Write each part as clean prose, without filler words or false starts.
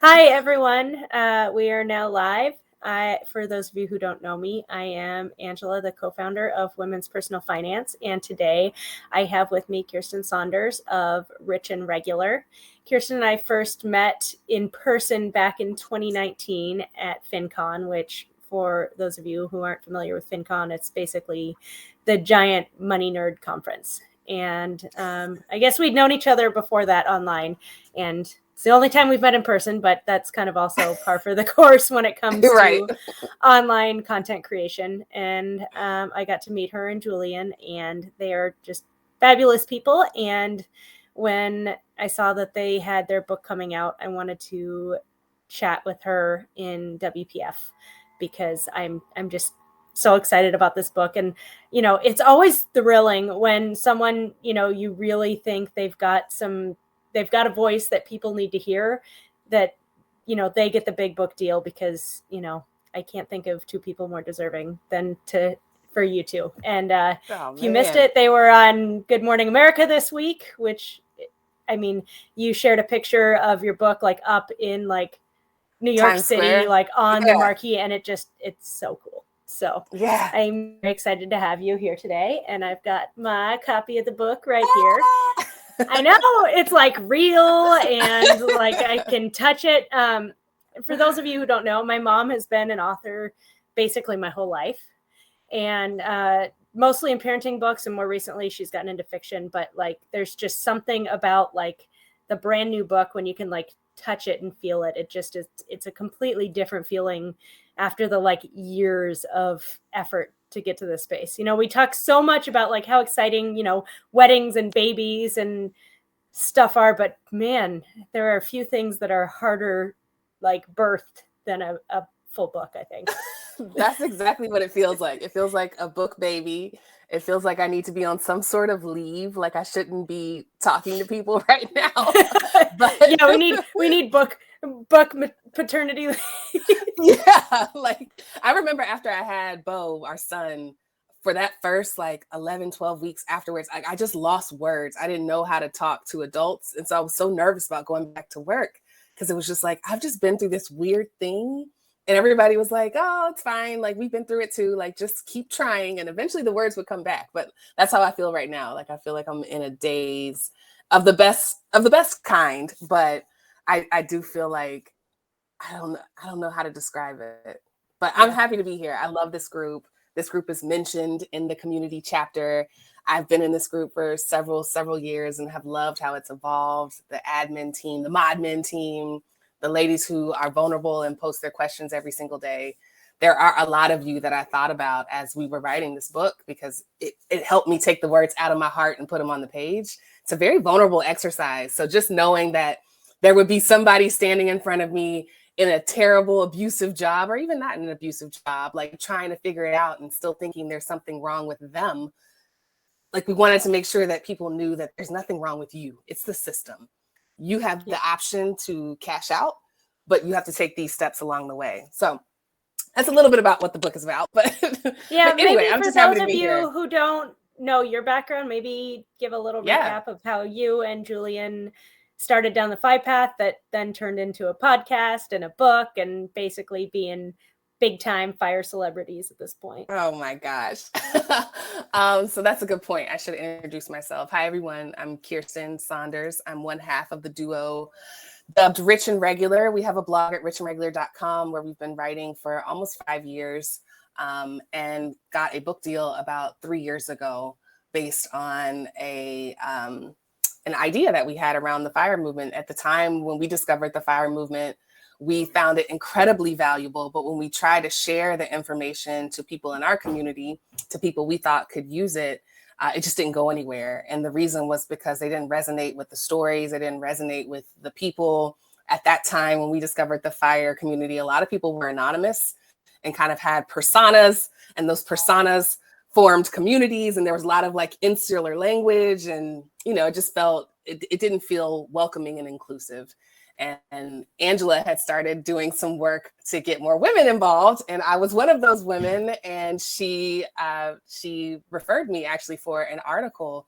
Hi, everyone. We are now live. For those of you who don't know me, I am Angela, the co-founder of Women's Personal Finance. And today I have with me Kiersten Saunders of Rich and Regular. Kiersten and I first met in person back in 2019 at FinCon, which for those of you who aren't familiar with FinCon, it's basically the giant money nerd conference. And I guess we'd known each other before that online. And it's the only time we've met in person, but that's kind of also par for the course when it comes Right. to online content creation. And I got to meet her and Julian, and they are just fabulous people. And when I saw that they had their book coming out, I wanted to chat with her in WPF because I'm just so excited about this book. And it's always thrilling when someone, you really think they've got a voice that people need to hear, that they get the big book deal, because I can't think of two people more deserving than for you two. And Oh, if you missed man. it, they were on Good Morning America this week, which, I mean, you shared a picture of your book like up in like New York Times City, Square. like on the Yeah. marquee, and it's so cool. So Yeah. I'm very excited to have you here today, and I've got my copy of the book right here. I know, it's like real, and like I can touch it. For those of you who don't know, my mom has been an author basically my whole life, and mostly in parenting books, and more recently she's gotten into fiction. But like there's just something about like the brand new book when you can like touch it and feel it. It just is, it's a completely different feeling after the like years of effort to get to this space. We talk so much about like how exciting, weddings and babies and stuff are, but man, there are a few things that are harder like birthed than a full book, I think. That's exactly what it feels like. It feels like a book baby. It feels like I need to be on some sort of leave. Like I shouldn't be talking to people right now. But yeah, we need book paternity leave. yeah, like I remember after I had Bo, our son, for that first like 11, 12 weeks afterwards, I just lost words. I didn't know how to talk to adults. And so I was so nervous about going back to work because it was just like, I've just been through this weird thing. And everybody was like, oh, it's fine. Like we've been through it too. Like just keep trying. And eventually the words would come back. But that's how I feel right now. Like I feel like I'm in a daze of the best kind. But I do feel like I don't know how to describe it, but I'm Yeah. happy to be here. I love this group. This group is mentioned in the community chapter. I've been in this group for several years and have loved how it's evolved. The admin team, the modmin team, the ladies who are vulnerable and post their questions every single day. There are a lot of you that I thought about as we were writing this book because it helped me take the words out of my heart and put them on the page. It's a very vulnerable exercise. So just knowing that there would be somebody standing in front of me in a terrible abusive job, or even not in an abusive job, like trying to figure it out and still thinking there's something wrong with them. Like we wanted to make sure that people knew that there's nothing wrong with you. It's the system. You have the option to cash out, but you have to take these steps along the way. So that's a little bit about what the book is about. But, Yeah, but anyway, maybe I'm for just happy those to of be you here. who don't know your background, maybe give a little Yeah. recap of how you and Julian started down the FI path that then turned into a podcast and a book and basically being big time fire celebrities at this point. Oh my gosh. So that's a good point. I should introduce myself. Hi, everyone. I'm Kiersten Saunders. I'm one half of the duo dubbed Rich and Regular. We have a blog at richandregular.com where we've been writing for almost 5 years and got a book deal about 3 years ago based on an idea that we had around the fire movement. At the time when we discovered the fire movement, we found it incredibly valuable. But when we tried to share the information to people in our community, to people we thought could use it, it just didn't go anywhere. And the reason was because they didn't resonate with the stories. They didn't resonate with the people. At that time, when we discovered the fire community, a lot of people were anonymous and kind of had personas, and those personas formed communities. And there was a lot of like insular language, and, it just felt, it didn't feel welcoming and inclusive. And Angela had started doing some work to get more women involved, and I was one of those women. And she referred me actually for an article,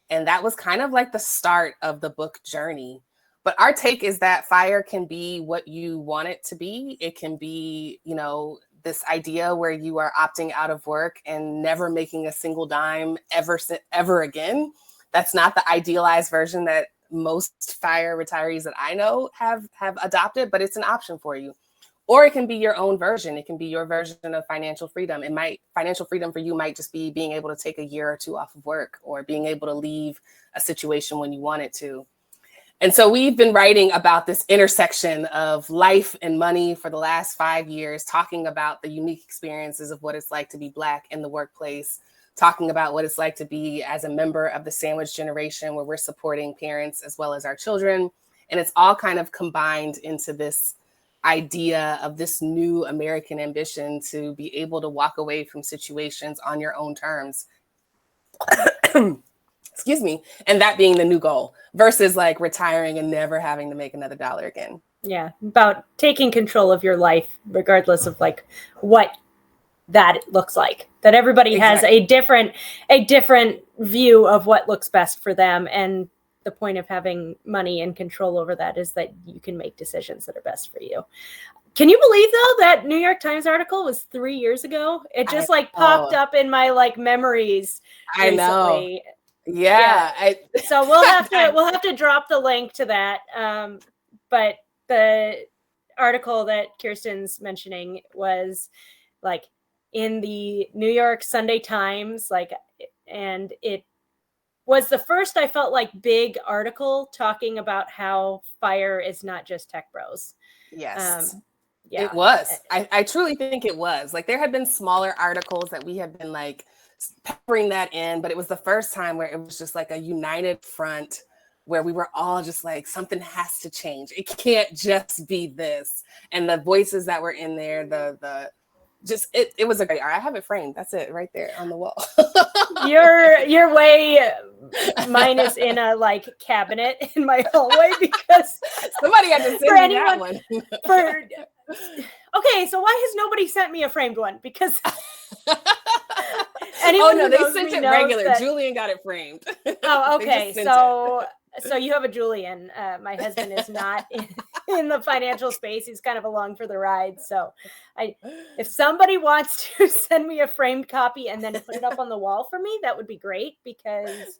and that was kind of like the start of the book journey. But our take is that FIRE can be what you want it to be. It can be, you know, this idea where you are opting out of work and never making a single dime ever again. That's not the idealized version that most FIRE retirees that I know have adopted, but it's an option for you. Or it can be your own version. It can be your version of financial freedom. Financial freedom for you might just be being able to take a year or two off of work, or being able to leave a situation when you want it to. And so we've been writing about this intersection of life and money for the last 5 years, talking about the unique experiences of what it's like to be Black in the workplace, talking about what it's like to be as a member of the sandwich generation, where we're supporting parents as well as our children. And it's all kind of combined into this idea of this new American ambition to be able to walk away from situations on your own terms. Excuse me. And that being the new goal versus like retiring and never having to make another dollar again. Yeah. About taking control of your life, regardless of like what that looks like, that everybody Exactly. has a different view of what looks best for them. And the point of having money and control over that is that you can make decisions that are best for you. Can you believe though that New York Times article was 3 years ago? It just popped up in my like memories I recently. know. Yeah. So we'll have to drop the link to that. But the article that Kiersten's mentioning was like in the New York Sunday Times, and it was the first I felt like big article talking about how FIRE is not just tech bros. Yes. Yeah. It was. I truly think it was. Like there had been smaller articles that we had been like peppering that in, but it was the first time where it was just like a united front where we were all just like, something has to change. It can't just be this. And the voices that were in there, it was a great art. I have it framed. That's it right there on the wall. Your way, mine is in a like cabinet in my hallway because somebody had to send me that one. Okay, so why has nobody sent me a framed one? Because they sent it regular. Julian got it framed. Oh, okay. So you have a Julian. My husband is not in the financial space. He's kind of along for the ride. So if somebody wants to send me a framed copy and then put it up on the wall for me, that would be great, because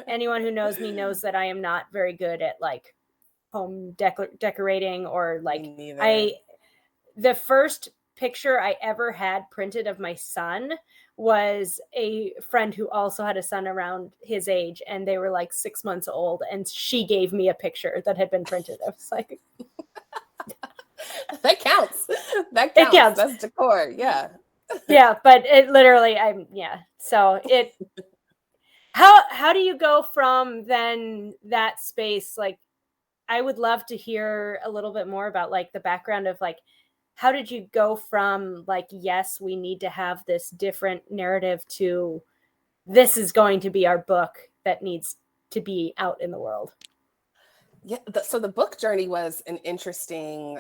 anyone who knows me knows that I am not very good at like home decorating or like the first picture I ever had printed of my son was a friend who also had a son around his age, and they were like 6 months old, and she gave me a picture that had been printed. I was like, that counts. That counts. That's decor. Yeah. Yeah, but it literally, So how do you go from then that space? Like, I would love to hear a little bit more about like the background of like, how did you go from like, yes, we need to have this different narrative to this is going to be our book that needs to be out in the world? Yeah. So the book journey was an interesting,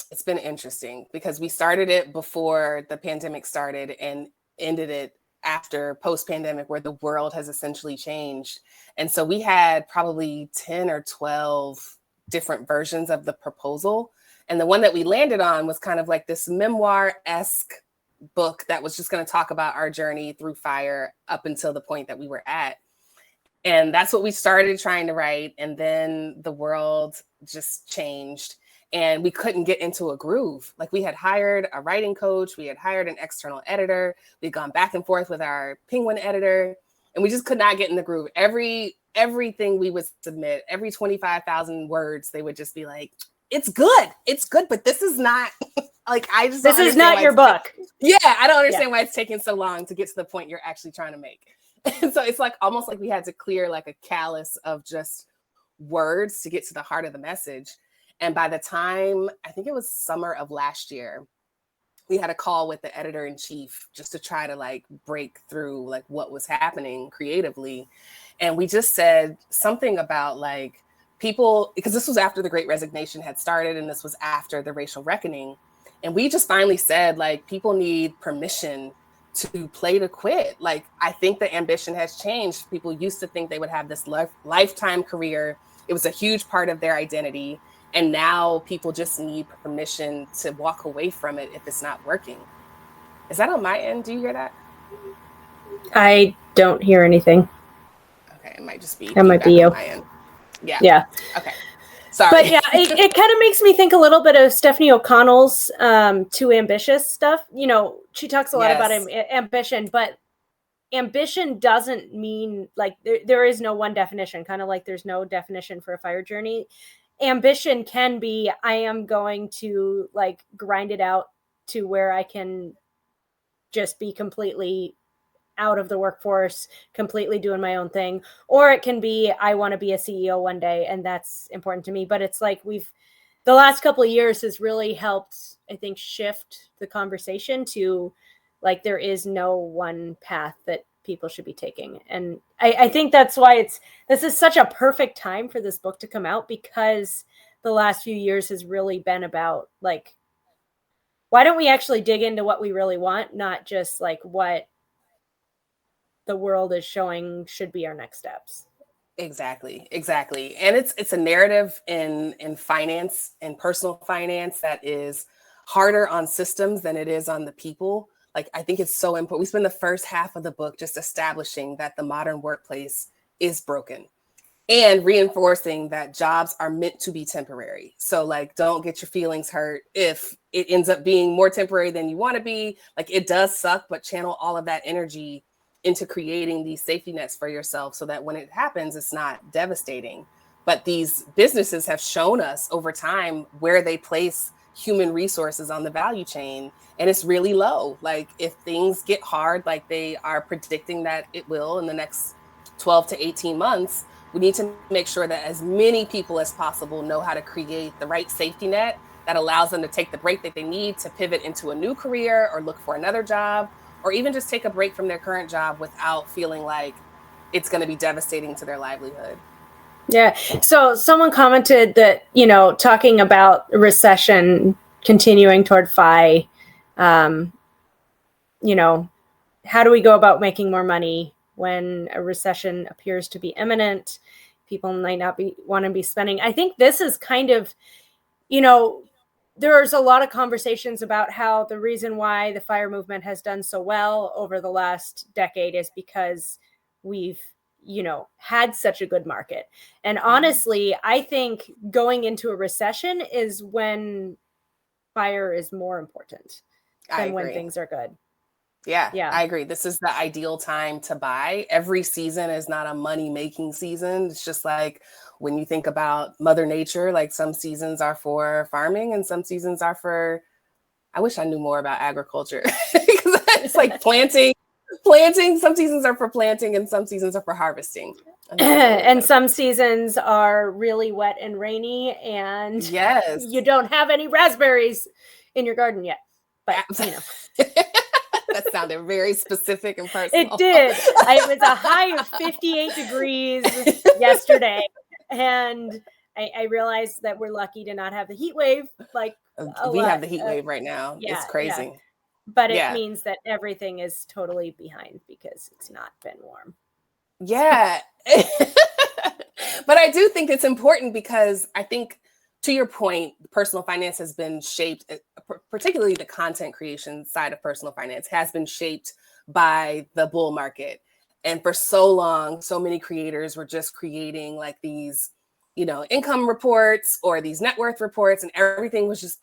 it's been interesting because we started it before the pandemic started and ended it after post-pandemic, where the world has essentially changed. And so we had probably 10 or 12 different versions of the proposal. And the one that we landed on was kind of like this memoir-esque book that was just going to talk about our journey through FIRE up until the point that we were at. And that's what we started trying to write. And then the world just changed and we couldn't get into a groove. Like we had hired a writing coach, we had hired an external editor, we'd gone back and forth with our Penguin editor, and we just could not get in the groove. Everything we would submit, every 25,000 words, they would just be like, it's good, but this is not like, this is not your book. I don't understand why it's taking so long to get to the point you're actually trying to make. And so it's like almost like we had to clear like a callus of just words to get to the heart of the message. And by the time, I think it was summer of last year, we had a call with the editor-in-chief just to try to like break through like what was happening creatively. And we just said something about like people, because this was after the Great Resignation had started and this was after the racial reckoning. And we just finally said like, people need permission to play to quit. Like, I think the ambition has changed. People used to think they would have this lifetime career It was a huge part of their identity. And now people just need permission to walk away from it if it's not working. Is that on my end? Do you hear that? I don't hear anything. Okay, it might just be that might be feedback you. on my end. Yeah. Okay. Sorry. But yeah, it kind of makes me think a little bit of Stephanie O'Connell's Too Ambitious stuff. You know, she talks a lot about ambition, but ambition doesn't mean like there is no one definition, kind of like there's no definition for a fire journey. Ambition can be, I am going to like grind it out to where I can just be completely out of the workforce, completely doing my own thing. Or it can be, I want to be a CEO one day, and that's important to me. But it's like the last couple of years has really helped, I think, shift the conversation to like, there is no one path that people should be taking. And I think that's why this is such a perfect time for this book to come out, because the last few years has really been about like, why don't we actually dig into what we really want, not just like what the world is showing should be our next steps. Exactly. And it's a narrative in finance and personal finance that is harder on systems than it is on the people. Like, I think it's so important. We spend the first half of the book just establishing that the modern workplace is broken and reinforcing that jobs are meant to be temporary. So like, don't get your feelings hurt if it ends up being more temporary than you want to be. Like, it does suck, but channel all of that energy into creating these safety nets for yourself so that when it happens, it's not devastating. But these businesses have shown us over time where they place human resources on the value chain, and it's really low. Like, if things get hard, like they are predicting that it will in the next 12 to 18 months, we need to make sure that as many people as possible know how to create the right safety net that allows them to take the break that they need to pivot into a new career or look for another job, or even just take a break from their current job without feeling like it's going to be devastating to their livelihood. Yeah. So someone commented that, you know, talking about recession continuing toward FI, you know, how do we go about making more money when a recession appears to be imminent? People might not want to be spending. I think this is kind of, you know, there's a lot of conversations about how the reason why the fire movement has done so well over the last decade is because we've, you know, had such a good market. And honestly, I think going into a recession is when fire is more important than when things are good. Yeah, I agree. This is the ideal time to buy. Every season is not a money-making season. It's just like when you think about Mother Nature, like some seasons are for farming and some seasons are for, I wish I knew more about agriculture. It's like planting. Some seasons are for planting and some seasons are for harvesting. And some seasons are really wet and rainy, and you don't have any raspberries in your garden yet. But, you know. That sounded very specific and personal. It did. It was a high of 58 degrees yesterday. And I realized that we're lucky to not have the heat wave. Like we have the heat wave right now. Yeah, it's crazy. Yeah. But it means that everything is totally behind because it's not been warm. Yeah. But I do think it's important because I think, to your point, personal finance has been shaped, particularly the content creation side of personal finance has been shaped by the bull market. And for so long, so many creators were just creating like these, you know, income reports or these net worth reports, and everything was just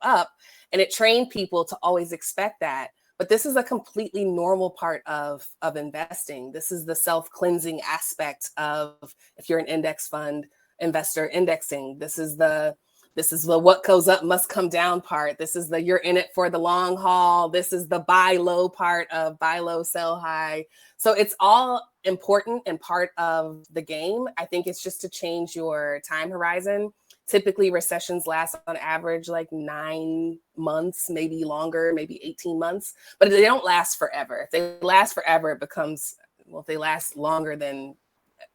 up. And it trained people to always expect that. But this is a completely normal part of investing. This is the self-cleansing aspect of, if you're an index fund investor, indexing. This is the what goes up must come down part. This is the you're in it for the long haul. This is the buy low part of buy low, sell high. So it's all important and part of the game. I think it's just to change your time horizon. Typically recessions last on average like 9 months, maybe longer, maybe 18 months, but they don't last forever. If they last forever, it becomes, well, if they last longer than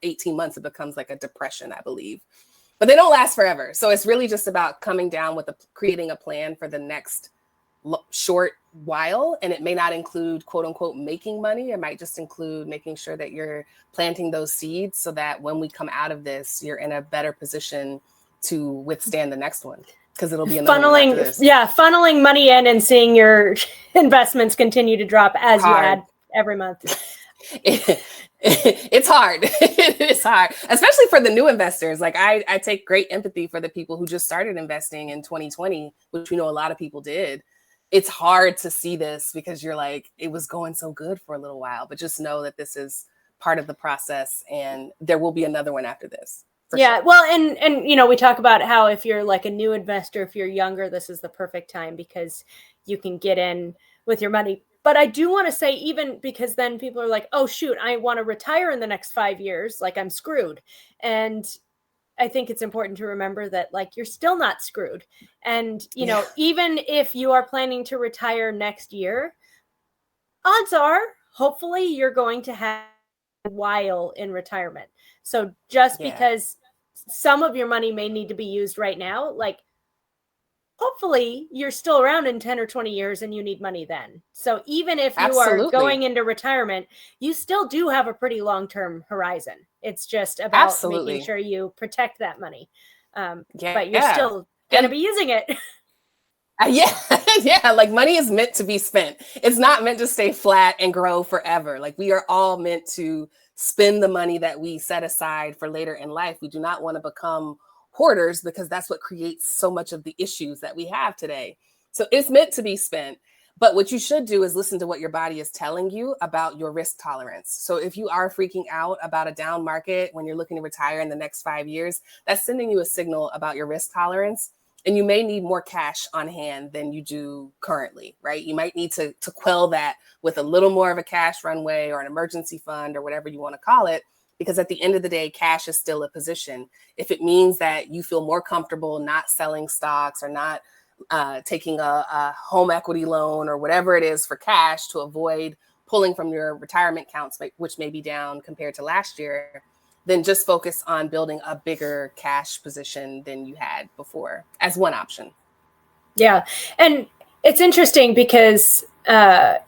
18 months, it becomes like a depression, I believe. But they don't last forever. So it's really just about coming down with creating a plan for the next short, while, and it may not include quote unquote making money. It might just include making sure that you're planting those seeds so that when we come out of this, you're in a better position to withstand the next one, because it'll be another one after this. Funneling money in and seeing your investments continue to drop as you add every month. It's hard. It's hard, especially for the new investors. Like I take great empathy for the people who just started investing in 2020, which we know a lot of people did. It's hard to see this because you're like, it was going so good for a little while, but just know that this is part of the process and there will be another one after this. Yeah. Sure. Well, and you know, we talk about how if you're like a new investor, if you're younger, this is the perfect time because you can get in with your money. But I do want to say, even because then people are like, oh, shoot, I want to retire in the next 5 years. Like I'm screwed. And I think it's important to remember that like you're still not screwed. And, you know, even if you are planning to retire next year, odds are, hopefully you're going to have a while in retirement. So just because some of your money may need to be used right now, like hopefully you're still around in 10 or 20 years and you need money then. So even if you are going into retirement, you still do have a pretty long-term horizon. It's just about making sure you protect that money. But you're still going to be using it. Yeah. Like money is meant to be spent. It's not meant to stay flat and grow forever. Like we are all meant to spend the money that we set aside for later in life. We do not want to become hoarders because that's what creates so much of the issues that we have today. So it's meant to be spent. But what you should do is listen to what your body is telling you about your risk tolerance. So if you are freaking out about a down market when you're looking to retire in the next 5 years, that's sending you a signal about your risk tolerance. And you may need more cash on hand than you do currently, right? You might need to quell that with a little more of a cash runway or an emergency fund or whatever you want to call it. Because at the end of the day, cash is still a position. If it means that you feel more comfortable not selling stocks or not taking a home equity loan or whatever it is for cash to avoid pulling from your retirement accounts, which may be down compared to last year, then just focus on building a bigger cash position than you had before as one option. Yeah. And it's interesting because,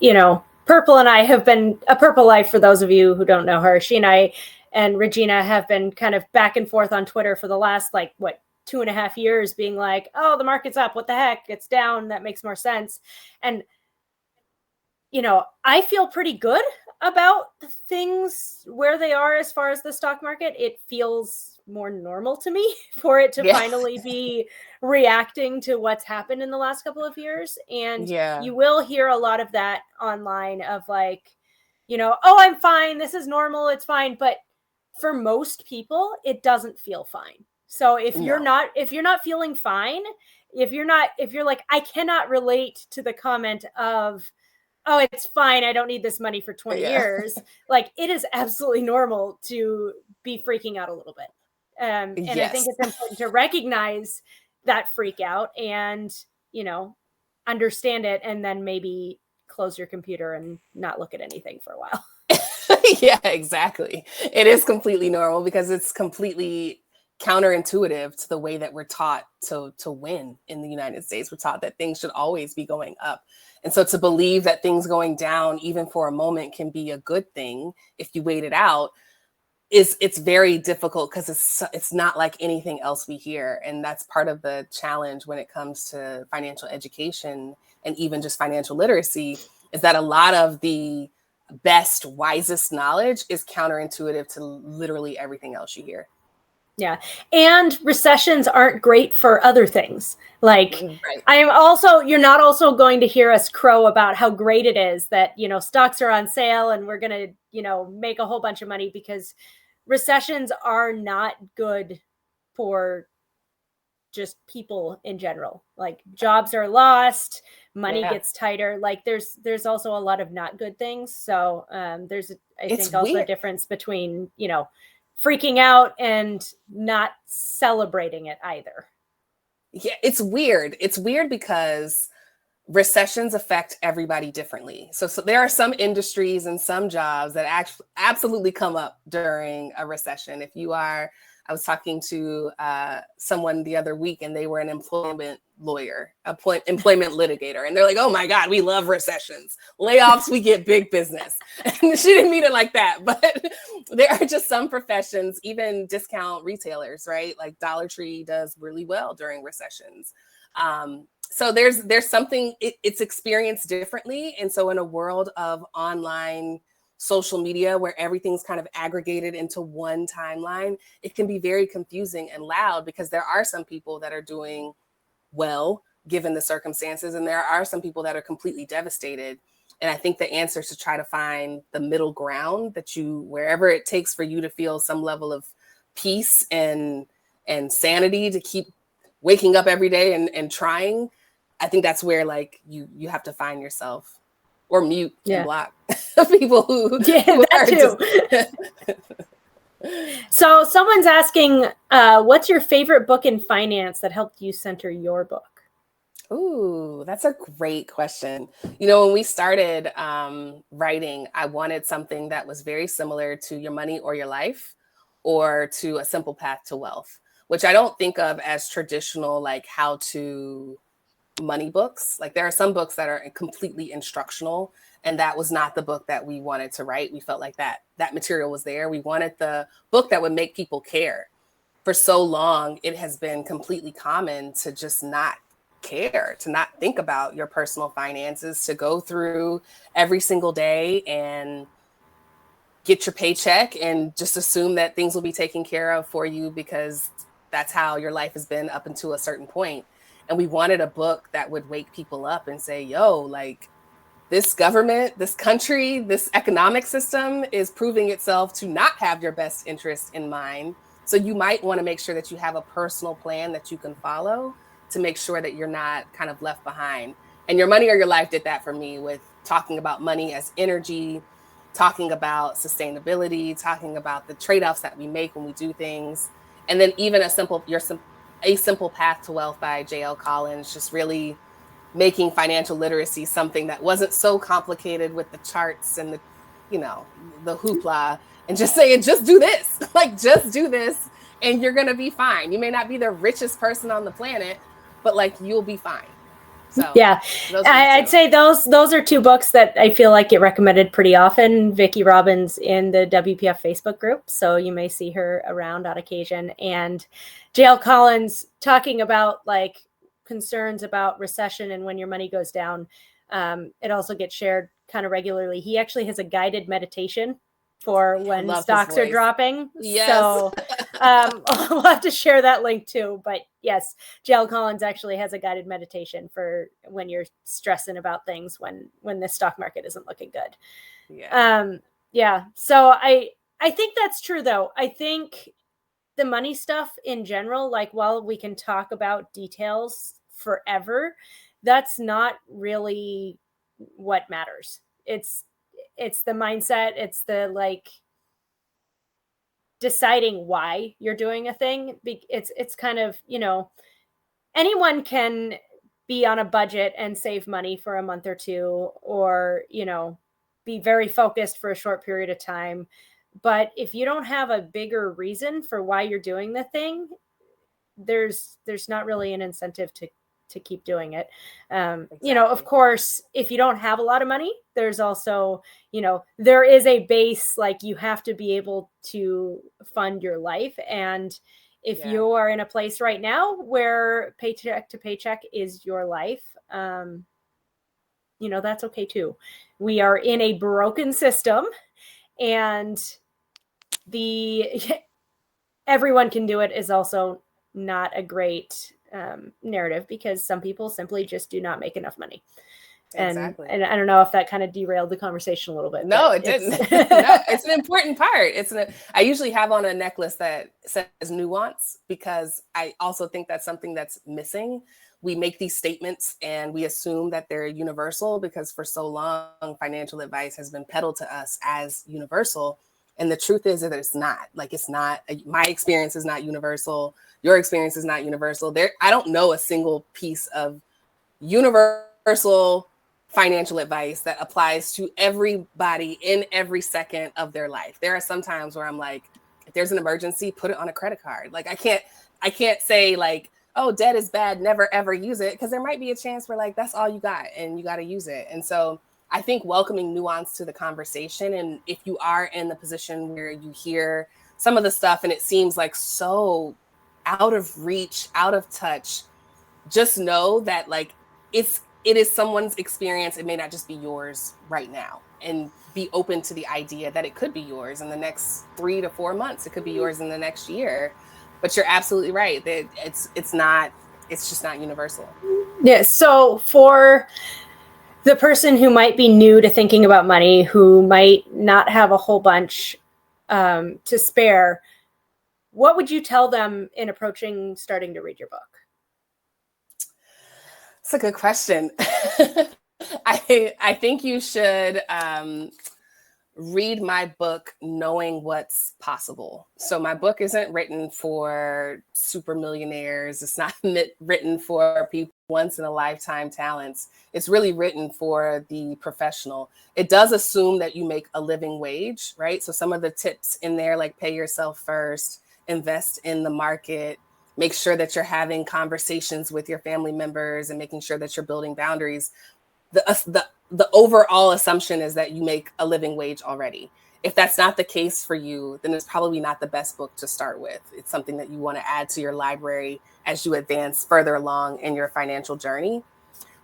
you know, Purple and I have been a Purple Life. For those of you who don't know her, she and I and Regina have been kind of back and forth on Twitter for the last 2.5 years being like, oh, the market's up. What the heck? It's down. That makes more sense. And, you know, I feel pretty good about the things where they are as far as the stock market. It feels more normal to me for it to finally be reacting to what's happened in the last couple of years. And you will hear a lot of that online of like, you know, oh, I'm fine. This is normal. It's fine. But for most people, it doesn't feel fine. So if you're not feeling fine, if you're like, I cannot relate to the comment of, oh, it's fine, I don't need this money for 20 years. Like it is absolutely normal to be freaking out a little bit. And I think it's important to recognize that freak out and, you know, understand it and then maybe close your computer and not look at anything for a while. Yeah, exactly. It is completely normal because it's completely counterintuitive to the way that we're taught to win in the United States. We're taught that things should always be going up. And so to believe that things going down, even for a moment, can be a good thing if you wait it out, it's very difficult because it's not like anything else we hear. And that's part of the challenge when it comes to financial education and even just financial literacy, is that a lot of the best, wisest knowledge is counterintuitive to literally everything else you hear. Yeah. And recessions aren't great for other things. Like you're not also going to hear us crow about how great it is that, you know, stocks are on sale and we're going to, you know, make a whole bunch of money, because recessions are not good for just people in general. Like jobs are lost, money gets tighter. Like there's also a lot of not good things. So there's I think also a difference between, you know, freaking out and not celebrating it either. Yeah, it's weird. It's weird because recessions affect everybody differently. So there are some industries and some jobs that actually absolutely come up during a recession. If you are I was talking to someone the other week, and they were an employment lawyer, employment litigator. And they're like, oh my God, we love recessions. Layoffs, we get big business. And she didn't mean it like that. But there are just some professions, even discount retailers, right? Like Dollar Tree does really well during recessions. So there's something, it's experienced differently. And so in a world of online social media where everything's kind of aggregated into one timeline, it can be very confusing and loud, because there are some people that are doing well given the circumstances, and there are some people that are completely devastated. And I think the answer is to try to find the middle ground, that wherever it takes for you to feel some level of peace and sanity to keep waking up every day and trying. I think that's where like you have to find yourself, or mute and block people who that too. So someone's asking, what's your favorite book in finance that helped you center your book? Ooh, that's a great question. When we started writing, I wanted something that was very similar to Your Money or Your Life, or to A Simple Path to Wealth, which I don't think of as traditional, like how to money books. Like there are some books that are completely instructional, and that was not the book that we wanted to write. We felt like that material was there. We wanted the book that would make people care. For so long, it has been completely common to just not care, to not think about your personal finances, to go through every single day and get your paycheck and just assume that things will be taken care of for you, because that's how your life has been up until a certain point. And we wanted a book that would wake people up and say, yo, like this government, this country, this economic system is proving itself to not have your best interest in mind. So you might want to make sure that you have a personal plan that you can follow to make sure that you're not kind of left behind. And Your Money or Your Life did that for me, with talking about money as energy, talking about sustainability, talking about the trade-offs that we make when we do things. And then even A Simple Path to Wealth by J.L. Collins, just really making financial literacy something that wasn't so complicated with the charts and the hoopla, and just saying, just do this, like just do this and you're going to be fine. You may not be the richest person on the planet, but like you'll be fine. So yeah, I'd say those are two books that I feel like get recommended pretty often. Vicki Robbins in the WPF Facebook group, so you may see her around on occasion, and J.L. Collins talking about like concerns about recession and when your money goes down. It also gets shared kind of regularly. He actually has a guided meditation for when stocks are dropping. Yes. So we'll have to share that link too. But yes, J.L. Collins actually has a guided meditation for when you're stressing about things when the stock market isn't looking good. Yeah. So I think that's true though. I think the money stuff in general, like while we can talk about details forever, that's not really what matters. It's the mindset. It's the like deciding why you're doing a thing. It's kind of, anyone can be on a budget and save money for a month or two, or, be very focused for a short period of time. But if you don't have a bigger reason for why you're doing the thing, there's not really an incentive to keep doing it. Exactly. Of course, if you don't have a lot of money, there's also, there is a base, like you have to be able to fund your life. And if you are in a place right now where paycheck to paycheck is your life, that's okay too. We are in a broken system, and everyone can do it is also not a great narrative, because some people simply just do not make enough money. Exactly. And I don't know if that kind of derailed the conversation a little bit. No, it didn't. No, it's an important part. I usually have on a necklace that says nuance, because I also think that's something that's missing. We make these statements and we assume that they're universal, because for so long, financial advice has been peddled to us as universal. And the truth is that it's not. Like, it's not. My experience is not universal. Your experience is not universal. I don't know a single piece of universal financial advice that applies to everybody in every second of their life. There are some times where I'm like, if there's an emergency, put it on a credit card. Like I can't say like, oh, debt is bad, never ever use it, because there might be a chance where like that's all you got and you got to use it. And so I think welcoming nuance to the conversation, and if you are in the position where you hear some of the stuff and it seems like so out of reach, out of touch, just know that like it is someone's experience. It may not just be yours right now, and be open to the idea that it could be yours in the next 3 to 4 months. It could be yours in the next year. But you're absolutely right that it's just not universal. Yeah. So for the person who might be new to thinking about money, who might not have a whole bunch to spare, what would you tell them in approaching starting to read your book? That's a good question. I think you should read my book knowing what's possible. So my book isn't written for super millionaires. It's not written for people once in a lifetime talents. It's really written for the professional. It does assume that you make a living wage, right? So some of the tips in there, like pay yourself first, invest in the market, make sure that you're having conversations with your family members and making sure that you're building boundaries. The overall assumption is that you make a living wage already. If that's not the case for you, then it's probably not the best book to start with. It's something that you want to add to your library as you advance further along in your financial journey.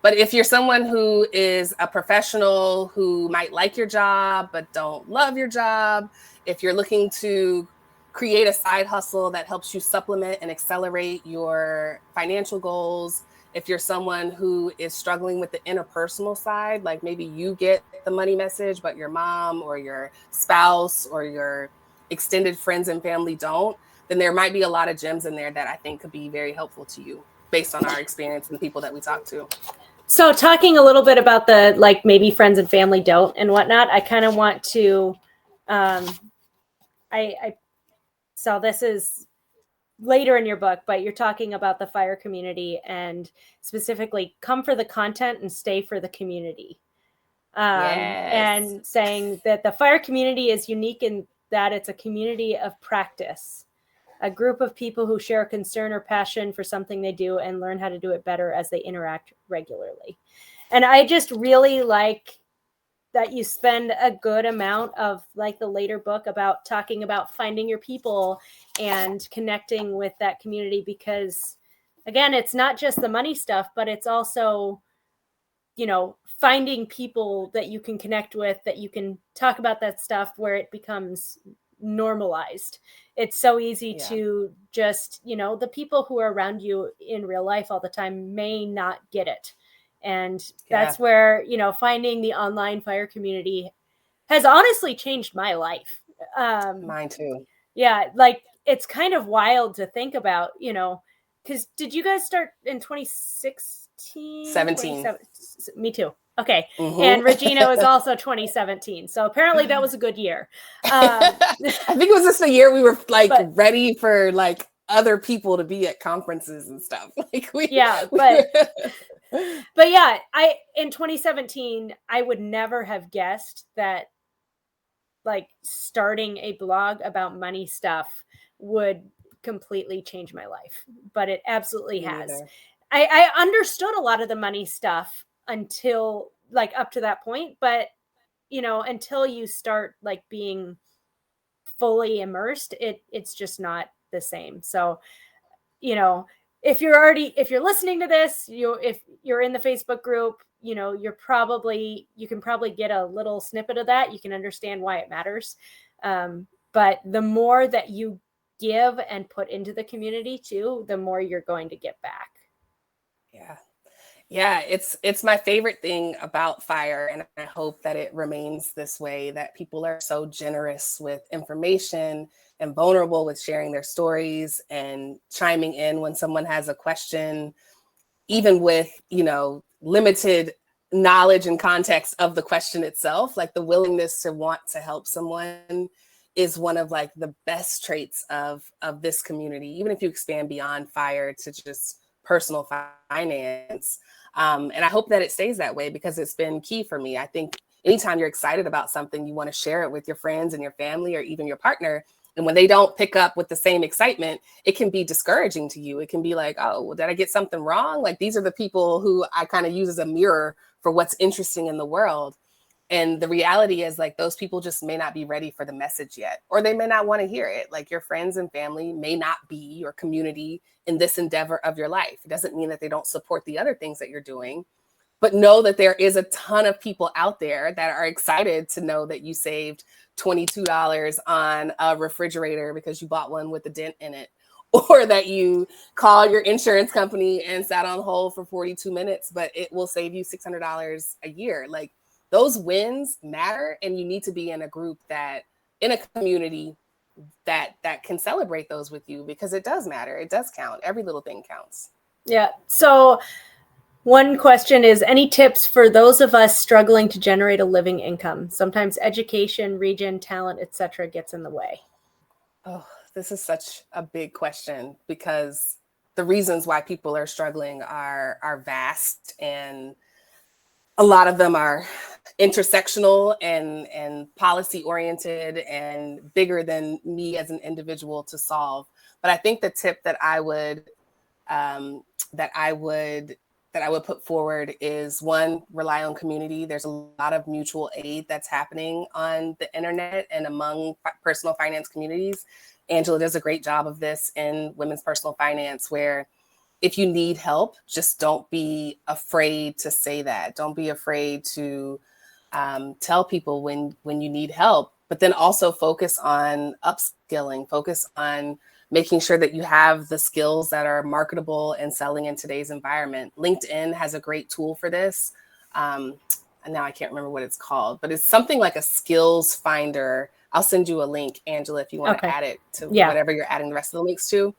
But if you're someone who is a professional who might like your job but don't love your job, if you're looking to create a side hustle that helps you supplement and accelerate your financial goals, if you're someone who is struggling with the interpersonal side, like maybe you get the money message, but your mom or your spouse or your extended friends and family don't, then there might be a lot of gems in there that I think could be very helpful to you based on our experience and the people that we talk to. So talking a little bit about the, like maybe friends and family don't and whatnot, I kind of want to, so this is later in your book, but you're talking about the FIRE community and specifically come for the content and stay for the community. Yes. And saying that the FIRE community is unique in that it's a community of practice, a group of people who share a concern or passion for something they do and learn how to do it better as they interact regularly. And I just really like that you spend a good amount of like the later book about talking about finding your people and connecting with that community, because again, it's not just the money stuff, but it's also, you know, finding people that you can connect with, that you can talk about that stuff where it becomes normalized. It's so easy to just, you know, the people who are around you in real life all the time may not get it. And that's where, you know, finding the online FIRE community has honestly changed my life. Mine too. Yeah. Like it's kind of wild to think about, you know, because did you guys start in 2016? 17. Me too. Okay. Mm-hmm. And Regina was also 2017. So apparently that was a good year. I think it was just a year we were like ready for like other people to be at conferences and stuff. Like but yeah, in 2017, I would never have guessed that like starting a blog about money stuff would completely change my life, but it absolutely has. I understood a lot of the money stuff until like up to that point, but you know, until you start like being fully immersed, it's just not the same. So, you know, if you're listening to this, if you're in the Facebook group, you know, you can probably get a little snippet of that. You can understand why it matters. But the more that you give and put into the community too, the more you're going to get back. Yeah, it's my favorite thing about FIRE, and I hope that it remains this way, that people are so generous with information and vulnerable with sharing their stories and chiming in when someone has a question, even with, you know, limited knowledge and context of the question itself. Like the willingness to want to help someone is one of like the best traits of this community, even if you expand beyond FIRE to just personal finance. And I hope that it stays that way, because it's been key for me. I think anytime you're excited about something, you want to share it with your friends and your family or even your partner, And when they don't pick up with the same excitement, it can be discouraging to you. It can be like, oh, well, did I get something wrong? Like, these are the people who I kind of use as a mirror for what's interesting in the world. And the reality is, like, those people just may not be ready for the message yet, or they may not want to hear it. Like, your friends and family may not be your community in this endeavor of your life. It doesn't mean that they don't support the other things that you're doing, but know that there is a ton of people out there that are excited to know that you saved $22 on a refrigerator because you bought one with a dent in it, or that you call your insurance company and sat on hold for 42 minutes, but it will save you $600 a year. Like, those wins matter, and you need to be in a group that, in a community that can celebrate those with you, because it does matter. It does count. Every little thing counts. Yeah. So one question is, any tips for those of us struggling to generate a living income? Sometimes education, region, talent, etc. gets in the way. Oh, this is such a big question, because the reasons why people are struggling are vast, and a lot of them are intersectional and policy oriented and bigger than me as an individual to solve. But I think the tip that I would put forward is, one, rely on community. There's a lot of mutual aid that's happening on the internet and among personal finance communities. Angela does a great job of this in women's personal finance, where if you need help, just don't be afraid to say that. Don't be afraid to tell people when you need help, but then also focus on upskilling, focus on making sure that you have the skills that are marketable and selling in today's environment. LinkedIn has a great tool for this. And now I can't remember what it's called, but it's something like a skills finder. I'll send you a link, Angela, if you want to add it to whatever you're adding the rest of the links to.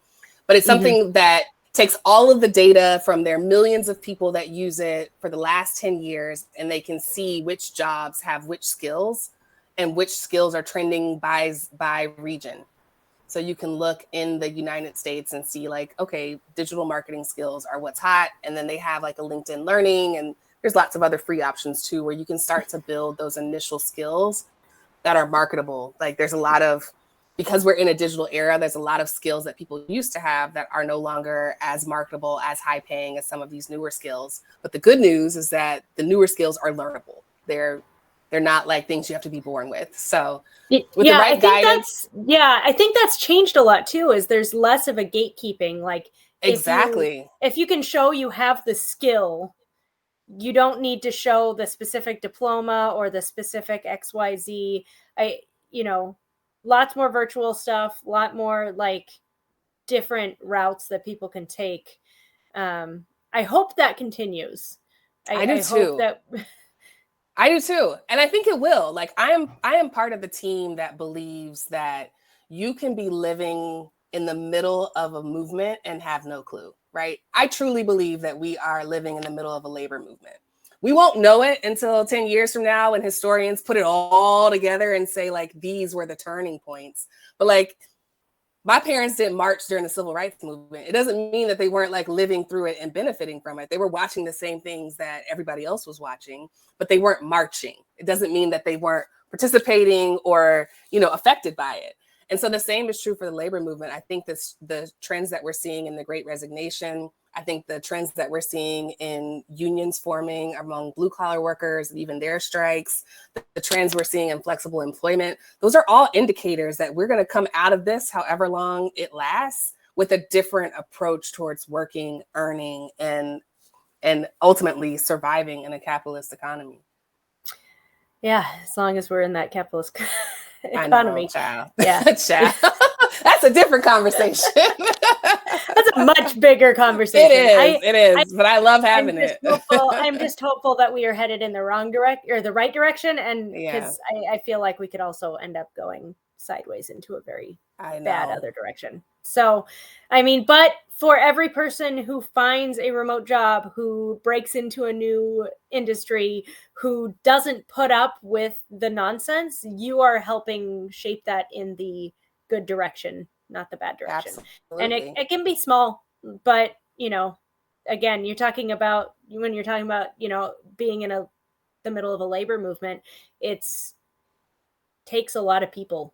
But it's something that takes all of the data from their millions of people that use it for the last 10 years, and they can see which jobs have which skills and which skills are trending by region. So you can look in the United States and see, like, okay, digital marketing skills are what's hot. And then they have like a LinkedIn Learning, and there's lots of other free options too, where you can start to build those initial skills that are marketable. Like, there's a lot of, because we're in a digital era, there's a lot of skills that people used to have that are no longer as marketable, as high paying as some of these newer skills. But the good news is that the newer skills are learnable. They're not like things you have to be born with. So with the right guidance. I think that's changed a lot too, is there's less of a gatekeeping. Like, exactly. If you can show you have the skill, you don't need to show the specific diploma or the specific XYZ. Lots more virtual stuff, a lot more like different routes that people can take. I hope that continues. I do too. I do too. And I think it will. Like, I am part of the team that believes that you can be living in the middle of a movement and have no clue, right? I truly believe that we are living in the middle of a labor movement. We won't know it until 10 years from now, when historians put it all together and say, like, these were the turning points. But like, my parents didn't march during the civil rights movement. It doesn't mean that they weren't like living through it and benefiting from it. They were watching the same things that everybody else was watching, but they weren't marching. It doesn't mean that they weren't participating or, affected by it. And so the same is true for the labor movement. I think the trends that we're seeing in the Great Resignation, I think the trends that we're seeing in unions forming among blue collar workers and even their strikes, the trends we're seeing in flexible employment, those are all indicators that we're going to come out of this, however long it lasts, with a different approach towards working, earning, and ultimately surviving in a capitalist economy. Yeah, as long as we're in that capitalist economy. I know, child. Yeah. Child. That's a different conversation. That's a much bigger conversation. It is, but I love having it. I'm just hopeful that we are headed in the the right direction. And because I feel like we could also end up going sideways into a very bad other direction. So, but for every person who finds a remote job, who breaks into a new industry, who doesn't put up with the nonsense, you are helping shape that in the good direction, not the bad direction. Absolutely. And it can be small, but again, when you're talking about being in the middle of a labor movement, takes a lot of people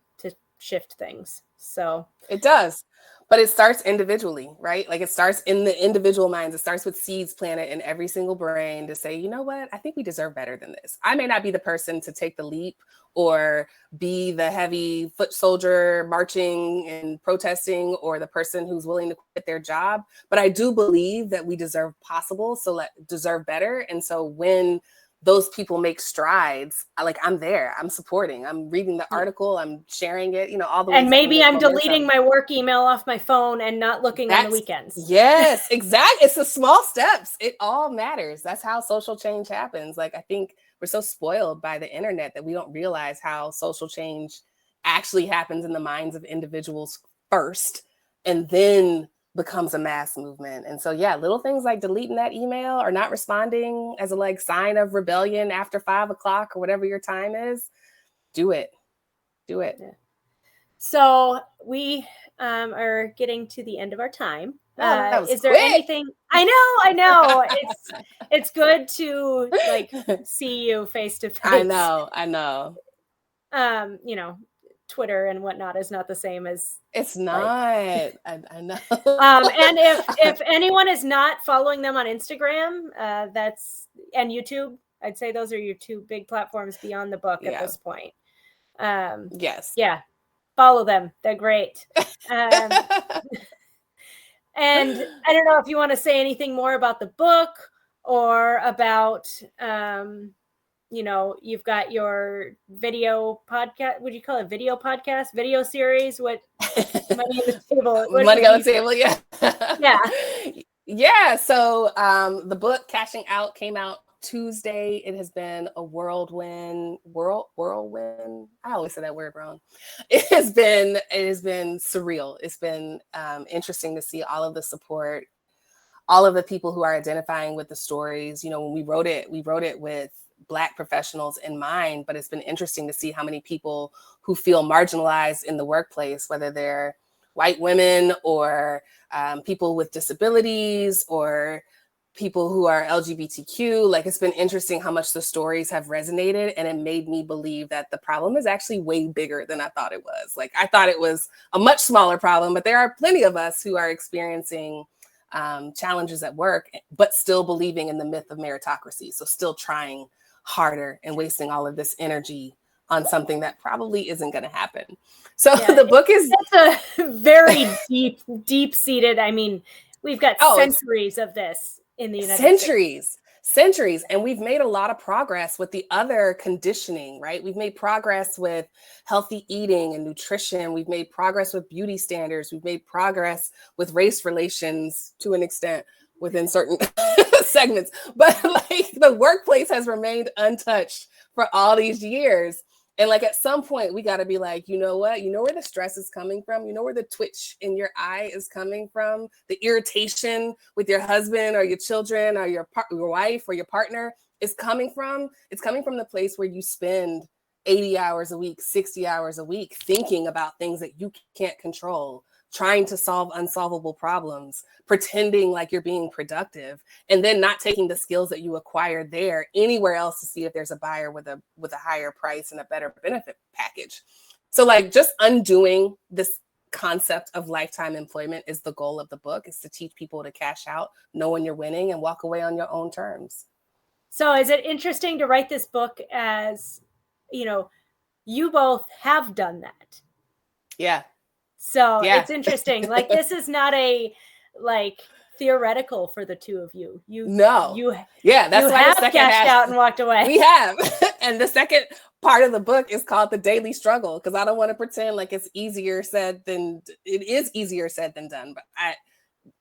shift things. So it does. But it starts individually, right? Like it starts in the individual minds. It starts with seeds planted in every single brain to say, you know what? I think we deserve better than this. I may not be the person to take the leap or be the heavy foot soldier marching and protesting or the person who's willing to quit their job. But I do believe that we deserve possible, so deserve better. And so when those people make strides, I'm there, I'm supporting, I'm reading the article, I'm sharing it, all the ways. And maybe I'm deleting my work email off my phone and not looking on the weekends. Yes, exactly. It's the small steps. It all matters. That's how social change happens. I think we're so spoiled by the internet that we don't realize how social change actually happens in the minds of individuals first, and then becomes a mass movement. And so, yeah, little things like deleting that email or not responding as a sign of rebellion after 5 o'clock or whatever your time is, do it. Yeah. So we are getting to the end of our time. Is there anything? I know. It's good to see you face to face. I know. Twitter and whatnot is not the same as it's not. I know. And if anyone is not following them on Instagram, and YouTube, I'd say those are your two big platforms beyond the book at this point. Yes. Yeah. Follow them. They're great. And I don't know if you want to say anything more about the book or about you've got your video podcast. Would you call it video podcast, video series? What Money on the Table? Money on the Table, yeah. Yeah. Yeah. So the book Cashing Out came out Tuesday. It has been a whirlwind. I always say that word wrong. It has been surreal. It's been interesting to see all of the support, all of the people who are identifying with the stories. When we wrote it with Black professionals in mind, but it's been interesting to see how many people who feel marginalized in the workplace, whether they're white women or people with disabilities or people who are LGBTQ. It's been interesting how much the stories have resonated, and it made me believe that the problem is actually way bigger than I thought it was. I thought it was a much smaller problem, but there are plenty of us who are experiencing challenges at work, but still believing in the myth of meritocracy. So still trying harder and wasting all of this energy on something that probably isn't going to happen. So the book it's a very deep-seated. I mean, we've got centuries of this in the United States. Centuries. And we've made a lot of progress with the other conditioning, right? We've made progress with healthy eating and nutrition. We've made progress with beauty standards. We've made progress with race relations to an extent within certain segments. But the workplace has remained untouched for all these years. And at some point we got to be you know what? You know where the stress is coming from? You know where the twitch in your eye is coming from? The irritation with your husband or your children or your wife or your partner is coming from? It's coming from the place where you spend 80 hours a week, 60 hours a week thinking about things that you can't control, trying to solve unsolvable problems, pretending like you're being productive, and then not taking the skills that you acquired there anywhere else to see if there's a buyer with a higher price and a better benefit package. So just undoing this concept of lifetime employment is the goal of the book, is to teach people to cash out, know when you're winning, and walk away on your own terms. So is it interesting to write this book as, you both have done that? Yeah. So it's interesting. This is not a theoretical for the two of you. That's you have cashed out and walked away. We have. And the second part of the book is called The Daily Struggle, because I don't want to pretend it's easier said than it is easier said than done. But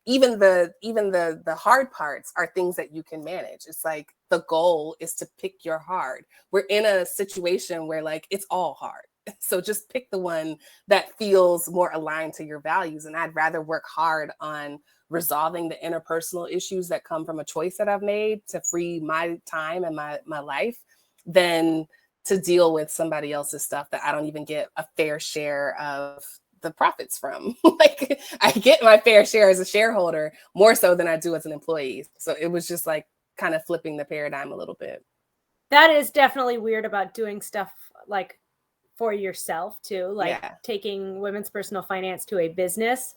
even the hard parts are things that you can manage. It's the goal is to pick your hard. We're in a situation where it's all hard. So just pick the one that feels more aligned to your values. And I'd rather work hard on resolving the interpersonal issues that come from a choice that I've made to free my time and my life than to deal with somebody else's stuff that I don't even get a fair share of the profits from. I get my fair share as a shareholder more so than I do as an employee. So it was just kind of flipping the paradigm a little bit. That is definitely weird about doing stuff for yourself too, like Yeah. taking women's personal finance to a business,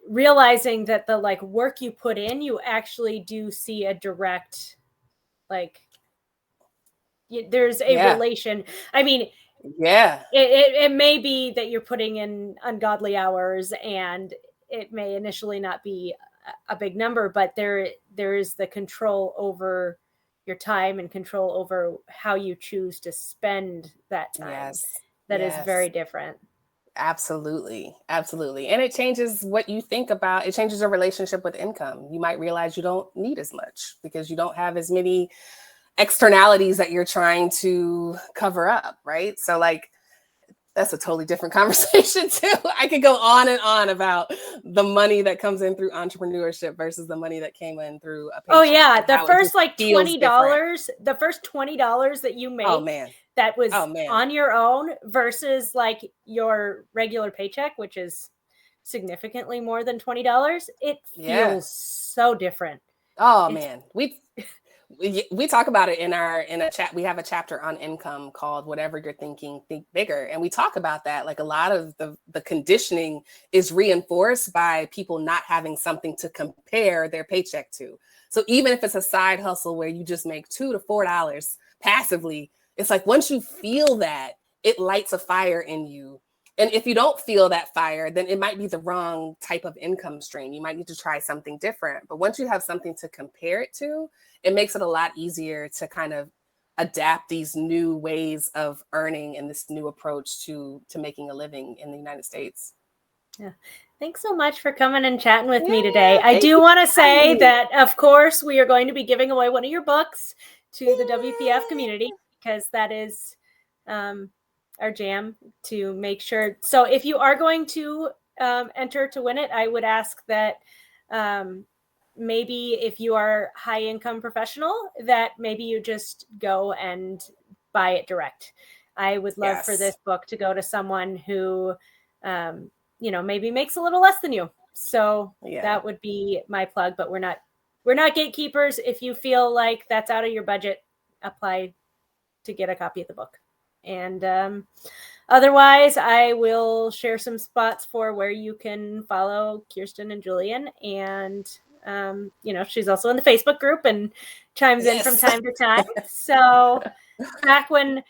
realizing that the like work you put in, you actually do see a direct, like there's a relation. I mean, it may be that you're putting in ungodly hours and it may initially not be a big number, but there is the control over your time and control over how you choose to spend that time. That is very different. Absolutely. Absolutely. And it changes what you think about. It changes your relationship with income. You might realize you don't need as much because you don't have as many externalities that you're trying to cover up, right? So like, that's a totally different conversation too. I could go on and on about the money that comes in through entrepreneurship versus the money that came in through a paycheck. Oh yeah, the first like $20, the first $20 that you make, that was on your own versus like your regular paycheck, which is significantly more than $20. It feels so different. Oh man, we talk about it in a chat. We have a chapter on income called Whatever You're Thinking, Think Bigger. And we talk about that. Like a lot of the conditioning is reinforced by people not having something to compare their paycheck to. So even if it's a side hustle where you just make $2 to $4 passively, it's like once you feel that, it lights a fire in you. And if you don't feel that fire, then it might be the wrong type of income stream. You might need to try something different. But once you have something to compare it to, it makes it a lot easier to kind of adapt these new ways of earning and this new approach to making a living in the United States. Yeah. Thanks so much for coming and chatting with me today. I do want to say that, of course, we are going to be giving away one of your books to the WPF community because that is our jam to make sure. So if you are going to enter to win it, I would ask that maybe if you are high income professional, that maybe you just go and buy it direct. I would love for this book to go to someone who, maybe makes a little less than you. So that would be my plug, but we're not gatekeepers. If you feel like that's out of your budget, apply to get a copy of the book. And otherwise, I will share some spots for where you can follow Kiersten and Julian. And, she's also in the Facebook group and chimes in from time to time. So back when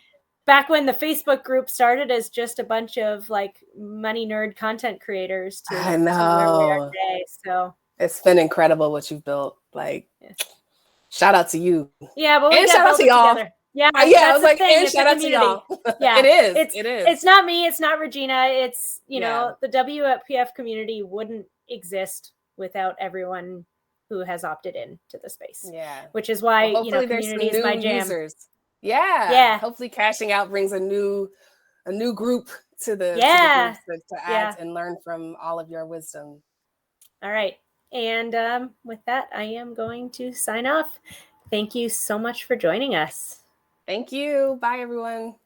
the Facebook group started as just a bunch of like money nerd content creators to where we are today. So it's been incredible what you've built. Like, shout out to you. Yeah, but we and shout out to y'all. Together. Yeah, I was like, and shout out to y'all. Yeah, it is. It's not me. It's not Regina. It's, the WPF community wouldn't exist without everyone who has opted in to the space. Yeah. What is why, community is my jam. Users. Yeah. Hopefully cashing out brings a new group to the group to add and learn from all of your wisdom. All right. And with that, I am going to sign off. Thank you so much for joining us. Thank you. Bye, everyone.